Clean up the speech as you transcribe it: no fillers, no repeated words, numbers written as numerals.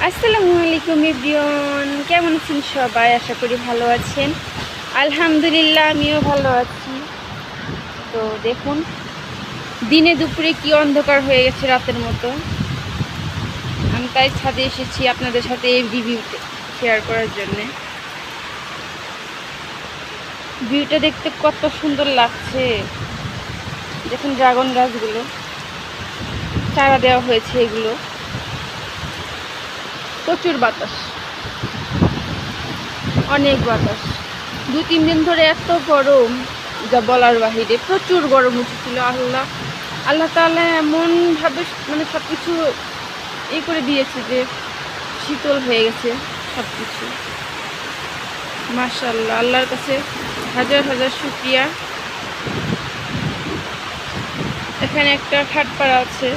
আসসালামু আলাইকুম এভরিওয়ান, কেমন আছেন সবাই? আশা করি ভালো আছেন। আলহামদুলিল্লাহ, আমিও ভালো আছি। তো দেখুন, দিনে দুপুরে কি অন্ধকার হয়ে গেছে রাতের মতো। আমি তাই ছাদে এসেছি আপনাদের সাথে এই ভিউটা শেয়ার করার জন্যে। ভিউটা দেখতে কত সুন্দর লাগছে। দেখুন ড্রাগন গাছগুলো, চারা দেওয়া হয়েছে, এগুলো প্রচুর বাতাস, অনেক বাতাস। 2-3 দিন ধরে এত গরম, যা বলার বাহিরে। প্রচুর গরম উঠেছিল। আল্লাহ আল্লাহ তাআলা এমনভাবে মানে সব কিছু করে দিয়েছে যে শীতল হয়ে গেছে সব কিছু। মাশাআল্লাহ, আল্লাহর কাছে হাজার হাজার শুকরিয়া। এখানে একটা খাট পাড়া আছে।